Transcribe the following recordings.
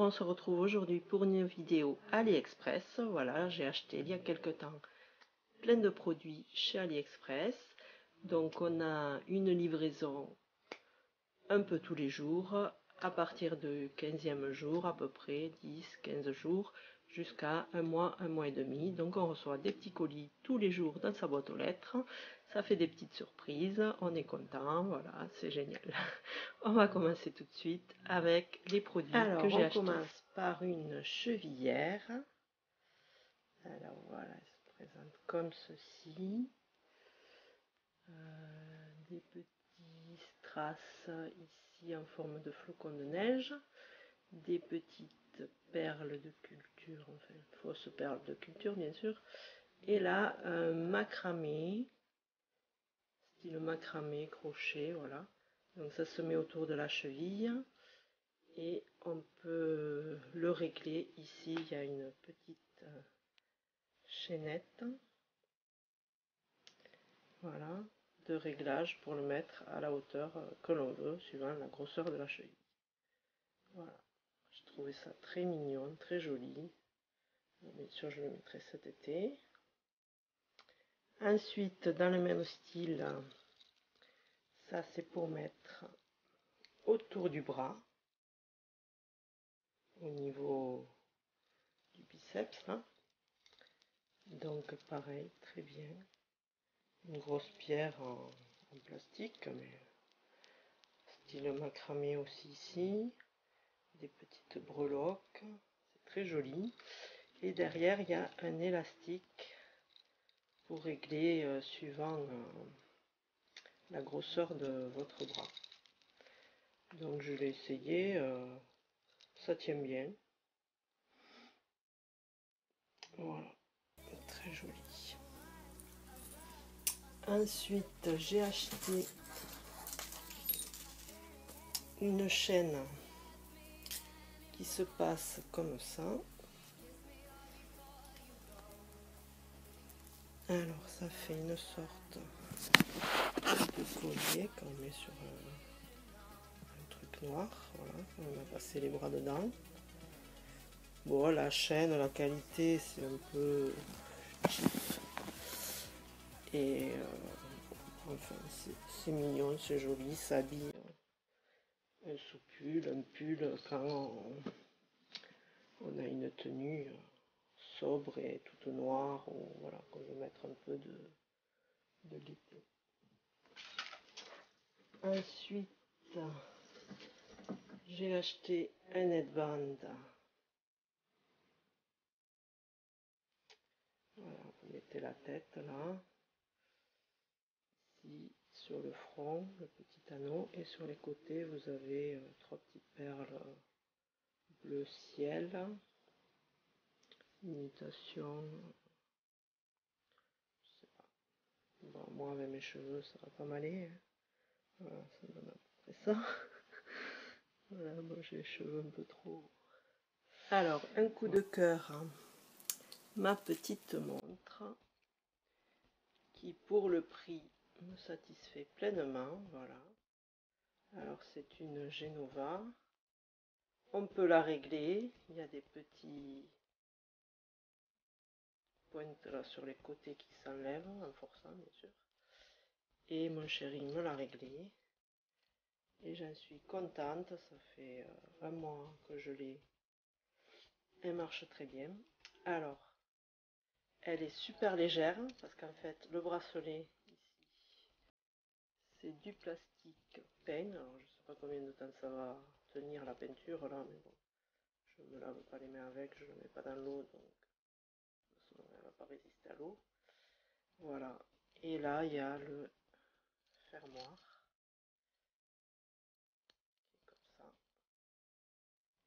on se retrouve aujourd'hui pour une vidéo AliExpress. Voilà, j'ai acheté il y a quelque temps plein de produits chez AliExpress. Donc on a une livraison un peu tous les jours, à partir du 15e jour à peu près, 10-15 jours, jusqu'à un mois et demi. Donc on reçoit des petits colis tous les jours dans sa boîte aux lettres. Ça fait des petites surprises, on est content, voilà, c'est génial. On va commencer tout de suite avec les produits que j'ai achetés. On commence par une chevillère. Alors voilà, elle se présente comme ceci. Des petits strass ici en forme de flocons de neige. Des petites perles de culture, enfin fausses perles de culture bien sûr. Et là, un macramé, style macramé crochet, voilà. Donc ça se met autour de la cheville. Et on peut le régler. Ici, il y a une petite chaînette, voilà, de réglage pour le mettre à la hauteur que l'on veut, suivant la grosseur de la cheville. Voilà, je trouvais ça très mignon, très joli. Bien sûr, je le mettrai cet été. Ensuite, dans le même style, ça c'est pour mettre autour du bras, au niveau du biceps, là. Donc pareil, très bien. Une grosse pierre en plastique, mais style macramé aussi ici. Des petites breloques, c'est très joli. Et derrière, il y a un élastique pour régler suivant la grosseur de votre bras. Donc je l'ai essayé, ça tient bien. Voilà, très joli. Ensuite, j'ai acheté une chaîne qui se passe comme ça. Alors ça fait une sorte de collier qu'on met sur un truc noir. Voilà, on a passé les bras dedans. Bon, la chaîne, la qualité, c'est un peu cheap. Et enfin, c'est mignon, c'est joli, ça habille un sous-pull, un pull quand on a une tenue sobre et toute noire, ou voilà, qu'on veut mettre un peu de l'été. Ensuite, j'ai acheté un headband. Voilà, vous mettez la tête là. Ici, sur le front, le petit anneau, et sur les côtés, vous avez trois petites perles bleu ciel. Imitation, je sais pas. Bon, moi avec mes cheveux, ça va pas m'aller. Hein. Voilà, ça donne à peu près ça. Voilà, moi j'ai les cheveux un peu trop. Alors, un coup de cœur, hein. Ma petite montre, qui pour le prix me satisfait pleinement, voilà. Alors c'est une Genova. On peut la régler, il y a des petits pointes là sur les côtés qui s'enlèvent en forçant bien sûr. Et mon chéri me l'a réglé. Et j'en suis contente, ça fait un mois que je l'ai. Elle marche très bien. Alors, elle est super légère parce qu'en fait le bracelet ici c'est du plastique peint. Alors je sais pas combien de temps ça va tenir la peinture là, mais bon, je me lave pas les mains avec, je ne le mets pas dans l'eau, donc de toute façon elle va pas résister à l'eau. Voilà. Et là il y a le fermoir qui est comme ça.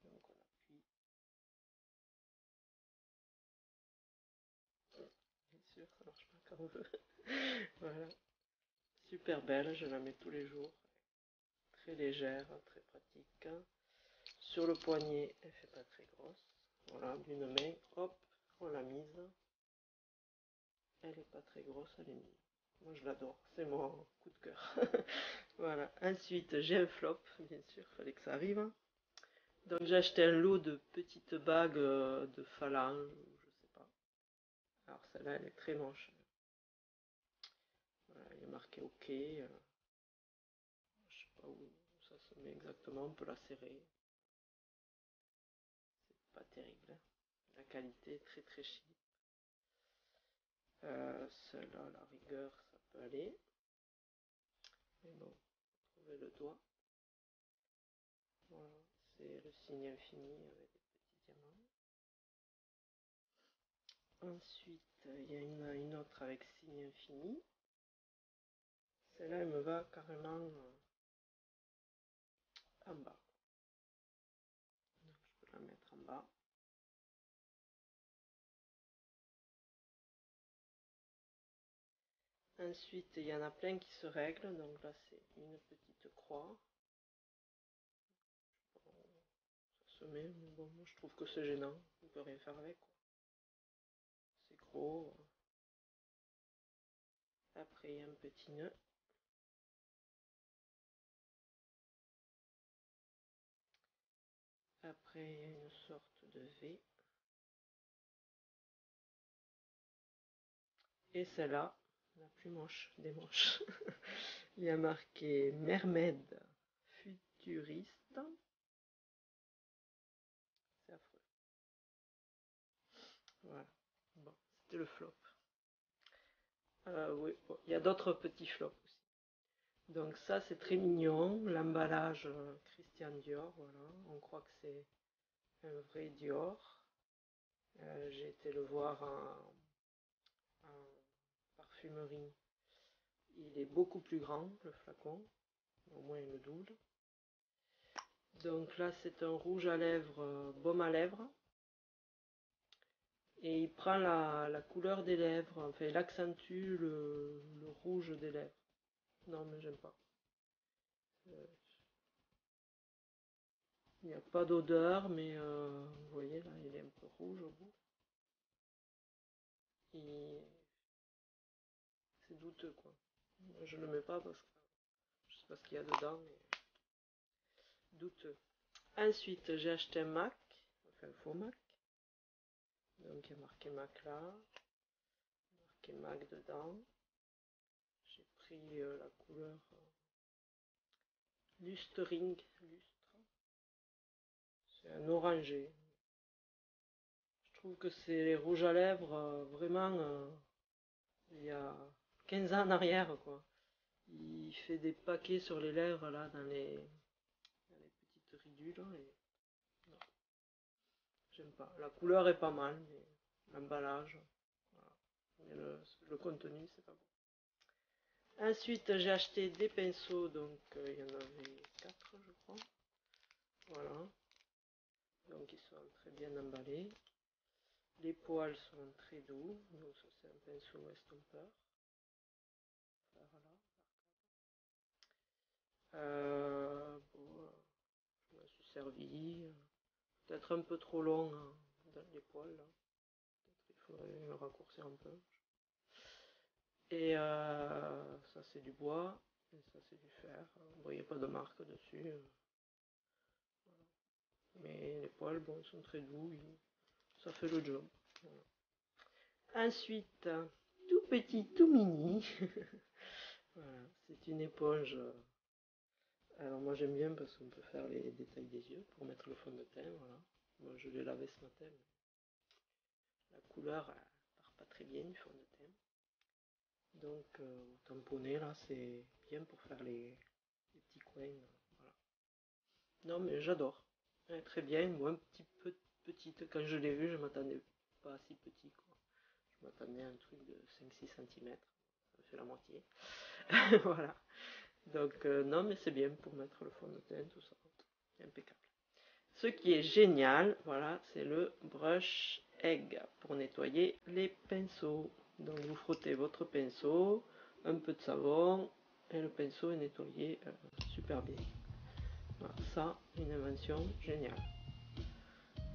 Donc on appuie. Bien sûr, ça marche pas comme on veut. Voilà. Super belle, je la mets tous les jours. Très légère, très pratique. Sur le poignet, elle fait pas très grosse. Voilà, d'une main, hop, on l'a mise. Elle est pas très grosse, elle est mise. Moi je l'adore, c'est mon coup de cœur. Voilà, ensuite j'ai un flop, bien sûr, fallait que ça arrive. Donc j'ai acheté un lot de petites bagues de phalange, je sais pas. Alors celle-là, elle est très moche. Voilà, il est marqué OK. Je sais pas où ça se met exactement, on peut la serrer. C'est pas terrible, hein. La qualité est très très cheap. Celle-là, à la rigueur, ça peut aller. Mais bon, trouver le doigt. Voilà, c'est le signe infini avec des petits diamants. Ensuite, il y en a une autre avec signe infini. Celle-là, elle me va carrément en bas. Donc, je peux la mettre en bas. Ensuite, il y en a plein qui se règlent. Donc là, c'est une petite croix. Ça se met, mais bon, moi je trouve que c'est gênant. On peut rien faire avec, quoi. C'est gros. Après, il y a un petit nœud. Après, il y a une sorte de V. Et celle-là, la plus moche des moches. Il y a marqué Mermaid futuriste. C'est affreux. Voilà. Bon, c'était le flop. Oui, bon, il y a d'autres petits flops aussi. Donc ça, c'est très mignon. L'emballage Christian Dior, voilà. On croit que c'est un vrai Dior. J'ai été le voir en parfumerie. Il est beaucoup plus grand, le flacon. Au moins le double. Donc là, c'est un rouge à lèvres, baume à lèvres. Et il prend la couleur des lèvres, enfin il accentue le rouge des lèvres. Non, mais j'aime pas. Euh, Il n'y a pas d'odeur, mais vous voyez là, il est un peu rouge au bout. Et c'est douteux quoi. Moi, je ne le mets pas parce que je sais pas ce qu'il y a dedans, mais douteux. Ensuite, j'ai acheté un Mac, enfin un faux Mac. Donc il y a marqué Mac là, marqué Mac dedans. J'ai pris la couleur Lustring, lustre. C'est un orangé. Je trouve que c'est les rouges à lèvres vraiment il y a 15 ans en arrière quoi. Il fait des paquets sur les lèvres là dans les petites ridules et non, j'aime pas. La couleur est pas mal mais l'emballage, voilà. Mais le contenu c'est pas bon. Ensuite j'ai acheté des pinceaux donc il y en avait 4 je crois. Voilà. Donc ils sont très bien emballés. Les poils sont très doux, donc ça c'est un pinceau estompeur. Voilà. Bon, je me suis servi. Peut-être un peu trop long hein, dans les poils. Là. Il faudrait le raccourcir un peu. Et ça c'est du bois. Et ça c'est du fer. Vous voyez pas de marque dessus. Voilà. Mais les poils bon, sont très doux. Ça fait le job. Voilà. Ensuite, tout petit, tout mini. Voilà, c'est une éponge. Alors moi j'aime bien parce qu'on peut faire les détails des yeux pour mettre le fond de teint. Voilà. Moi je l'ai lavé ce matin. La couleur elle part pas très bien du fond de teint. Donc tamponner là c'est bien pour faire les petits coins. Voilà. Non mais j'adore. Elle est très bien. Moi un petit peu petite. Quand je l'ai vue je m'attendais pas à si petit quoi. Je m'attendais à un truc de 5-6 cm. Ça fait la moitié. Voilà. Donc non mais c'est bien pour mettre le fond de teint, tout ça. Impeccable. Ce qui est génial, voilà, c'est le brush egg pour nettoyer les pinceaux. Donc vous frottez votre pinceau, un peu de savon et le pinceau est nettoyé super bien. Voilà, ça, une invention géniale.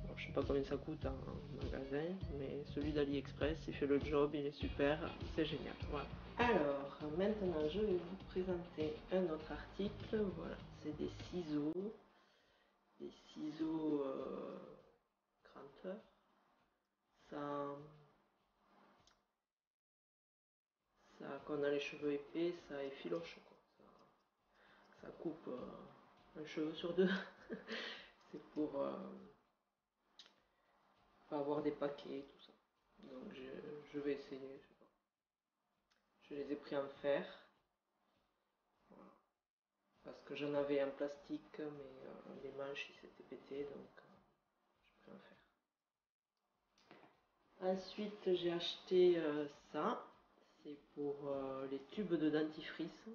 Alors, je sais pas combien ça coûte en magasin, mais celui d'AliExpress, il fait le job, il est super, c'est génial. Voilà. Alors, maintenant je vais vous présenter un autre article. Voilà, c'est des ciseaux. des ciseaux granteurs. Quand on a les cheveux épais, ça effiloche, quoi. Ça coupe un cheveu sur deux. C'est pour pas avoir des paquets, tout ça. Donc je vais essayer. Je sais pas. Je les ai pris en fer. Voilà. Parce que j'en avais en plastique, mais les manches ils s'étaient pétés, donc j'ai pris en fer. Ensuite, j'ai acheté ça. C'est pour les tubes de dentifrice.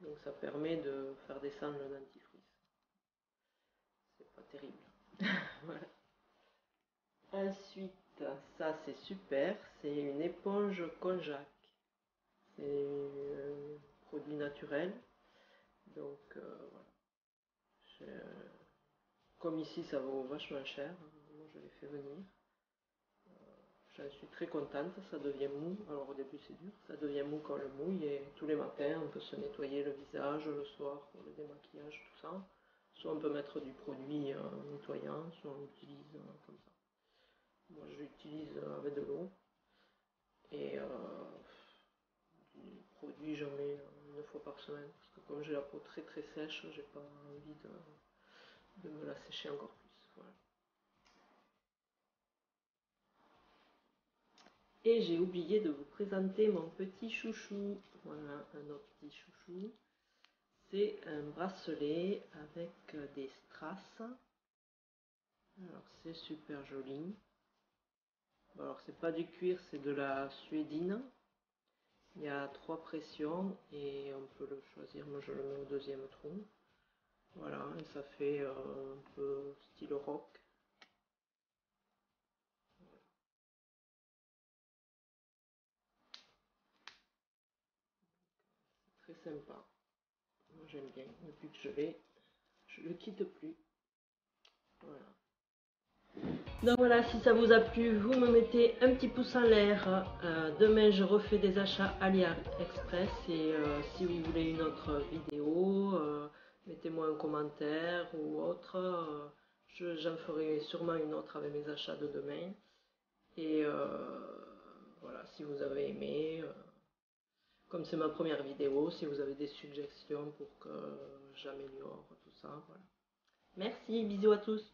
Donc ça permet de faire descendre le dentifrice. C'est pas terrible. Voilà. Ensuite, ça c'est super. C'est une éponge konjac. C'est un produit naturel. Donc voilà. Comme ici ça vaut vachement cher, moi je l'ai fait venir. J'en suis très contente, ça devient mou. Alors au début c'est dur, ça devient mou quand on le mouille et tous les matins on peut se nettoyer le visage, le soir pour le démaquillage, tout ça. Soit on peut mettre du produit nettoyant, soit on l'utilise comme ça. Moi je l'utilise avec de l'eau et du produit j'en mets une fois par semaine parce que comme j'ai la peau très très sèche, j'ai pas envie de me la sécher encore plus. Voilà. Et j'ai oublié de vous présenter mon petit chouchou. Voilà, un autre petit chouchou. C'est un bracelet avec des strass. Alors c'est super joli. Alors c'est pas du cuir, c'est de la suédine. Il y a 3 pressions et on peut le choisir. Moi je le mets au deuxième trou. Voilà, et ça fait un peu style rock. Très sympa. Moi j'aime bien. Depuis que je l'ai, je le quitte plus. Voilà. Donc voilà, si ça vous a plu, vous me mettez un petit pouce en l'air. Demain, je refais des achats AliExpress et si vous voulez une autre vidéo, mettez-moi un commentaire ou autre. J'en ferai sûrement une autre avec mes achats de demain. Et voilà, si vous avez aimé, comme c'est ma première vidéo, si vous avez des suggestions pour que j'améliore tout ça, voilà. Merci, bisous à tous.